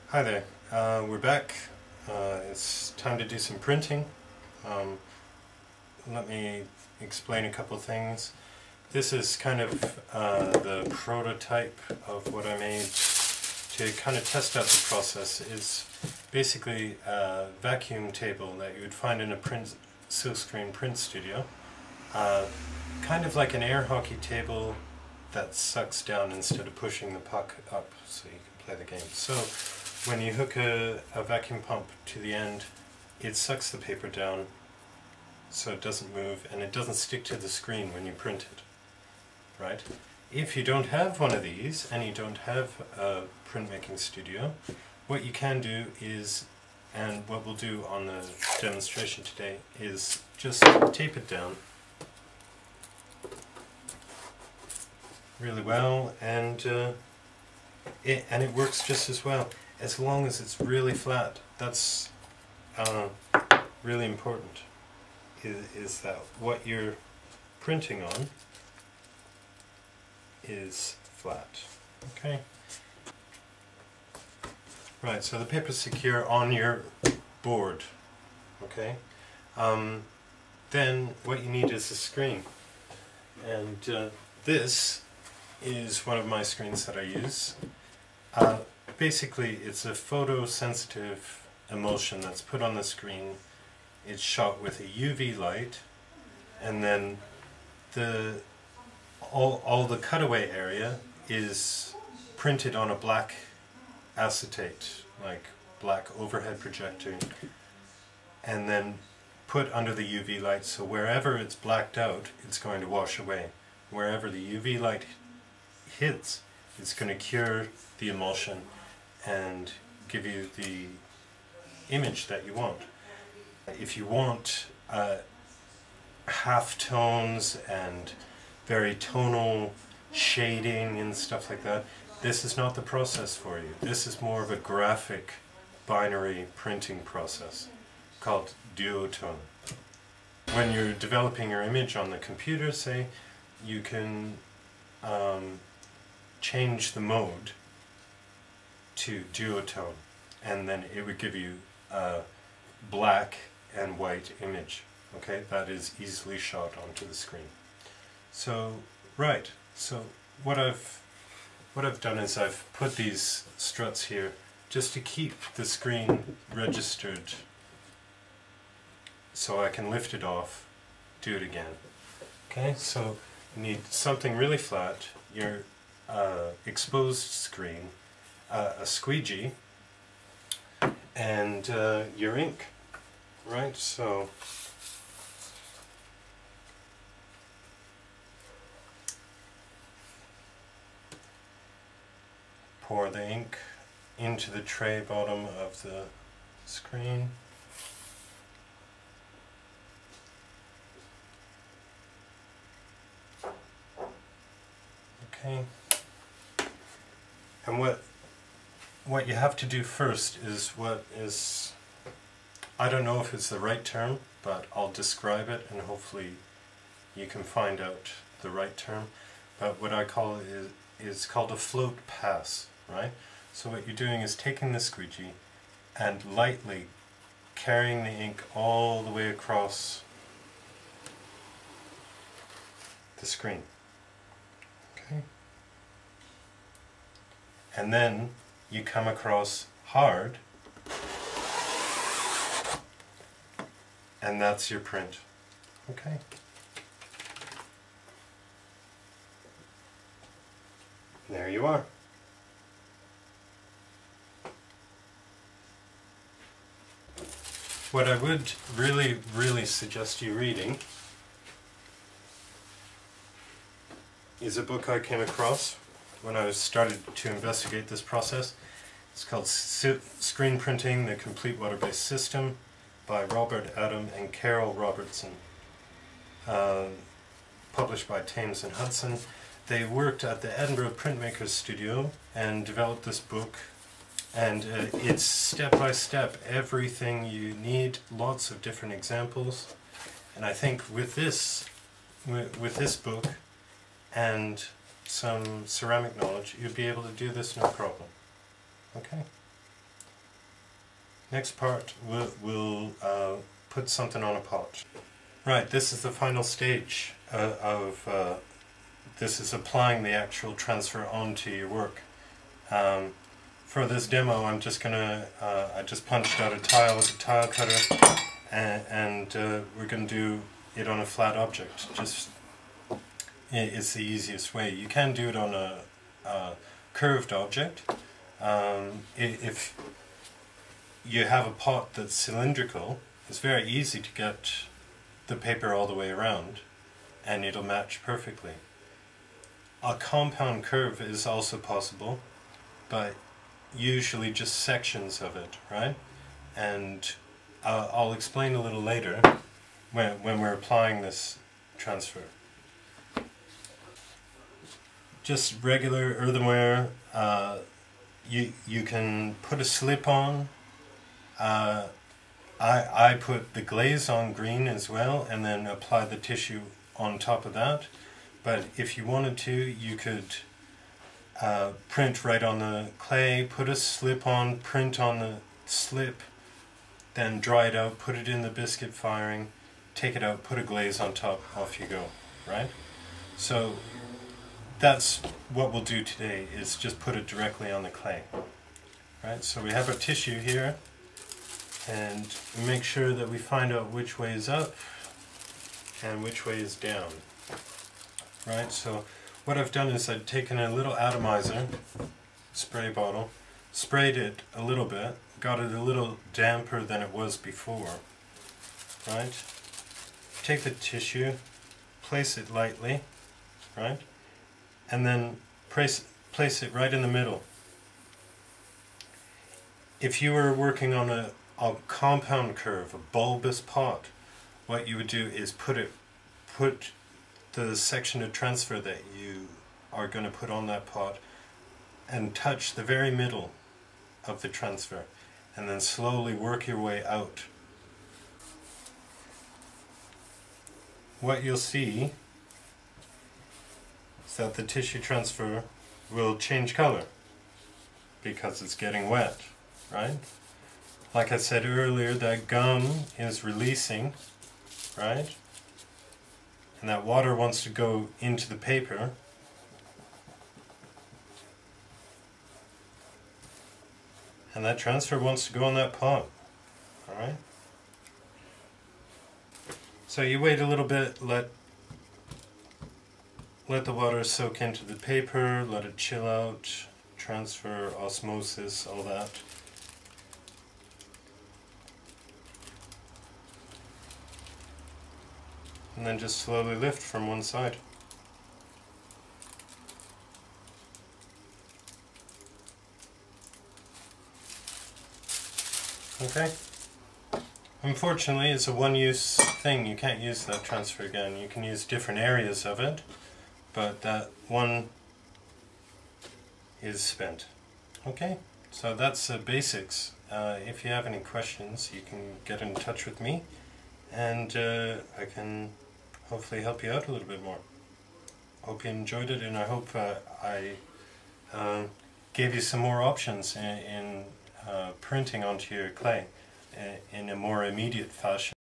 Hi there, we're back. It's time to do some printing. Let me explain a couple things. This is kind of the prototype of what I made to kind of test out the process. It's basically a vacuum table that you would find in a silkscreen print studio. Kind of like an air hockey table that sucks down instead of pushing the puck up so you can play the game. So when you hook a vacuum pump to the end, it sucks the paper down so it doesn't move and it doesn't stick to the screen when you print it, right? If you don't have one of these and you don't have a printmaking studio, what you can do is, and what we'll do on the demonstration today, is just tape it down really well, and it works just as well as long as it's really flat. That's really important, is that what you're printing on is flat. Okay. Right, so the paper's secure on your board. Okay. Then what you need is a screen, and this is one of my screens that I use. Basically, it's a photosensitive emulsion that's put on the screen. It's shot with a UV light, and then all the cutaway area is printed on a black acetate, like black overhead projector, and then put under the UV light, so wherever it's blacked out, it's going to wash away. Wherever the UV light hits, it's going to cure the emulsion and give you the image that you want. If you want half tones and very tonal shading and stuff like that, this is not the process for you. This is more of a graphic binary printing process called duotone. When you're developing your image on the computer, say, you can change the mode to duotone, and then it would give you a black and white image. Okay, that is easily shot onto the screen. So, right, so what I've done is I've put these struts here just to keep the screen registered so I can lift it off, do it again. Okay, so you need something really flat, your exposed screen, a squeegee, and your ink, right? So pour the ink into the tray bottom of the screen. Okay. And what you have to do first is I don't know if it's the right term, but I'll describe it and hopefully you can find out the right term. But what I call it is called a float pass, right? So what you're doing is taking the squeegee and lightly carrying the ink all the way across the screen. Okay. And then you come across hard, and that's your print. Okay. There you are. What I would really suggest you reading is a book I came across when I started to investigate this process. It's called Screen Printing: The Complete Water-Based System by Robert Adam and Carol Robertson, published by Thames and Hudson. They worked at the Edinburgh Printmakers Studio and developed this book, and it's step by step everything you need, lots of different examples, and I think with this book and some ceramic knowledge, you'd be able to do this no problem. Okay? Next part, we'll put something on a pot. Right, this is the final stage this is applying the actual transfer onto your work. For this demo, I'm just gonna, I just punched out a tile with a tile cutter, and we're gonna do it on a flat object. Just, it's the easiest way. You can do it on a curved object. If you have a pot that's cylindrical, it's very easy to get the paper all the way around, and it'll match perfectly. A compound curve is also possible, but usually just sections of it, right? And I'll explain a little later when we're applying this transfer. Just regular earthenware. You can put a slip on. I put the glaze on green as well, and then apply the tissue on top of that. But if you wanted to, you could print right on the clay, put a slip on, print on the slip, then dry it out, put it in the biscuit firing, take it out, put a glaze on top, off you go, right? So that's what we'll do today, is just put it directly on the clay. Right, so we have our tissue here, and we make sure that we find out which way is up and which way is down. Right, so what I've done is I've taken a little atomizer spray bottle, sprayed it a little bit, got it a little damper than it was before. Right, take the tissue, place it lightly, right, and then place it right in the middle. If you were working on a compound curve, a bulbous pot, what you would do is put the section of transfer that you are going to put on that pot and touch the very middle of the transfer, and then slowly work your way out. What you'll see is that the tissue transfer will change color because it's getting wet, right? Like I said earlier, that gum is releasing, right? And that water wants to go into the paper. And that transfer wants to go on that pot, alright? So you wait a little bit, let the water soak into the paper, let it chill out, transfer, osmosis, all that. And then just slowly lift from one side. Okay. Unfortunately, it's a one-use thing. You can't use that transfer again. You can use different areas of it, but that one is spent. Okay, so that's the basics. If you have any questions, you can get in touch with me, and I can hopefully help you out a little bit more. Hope you enjoyed it, and I hope I gave you some more options in printing onto your clay in a more immediate fashion.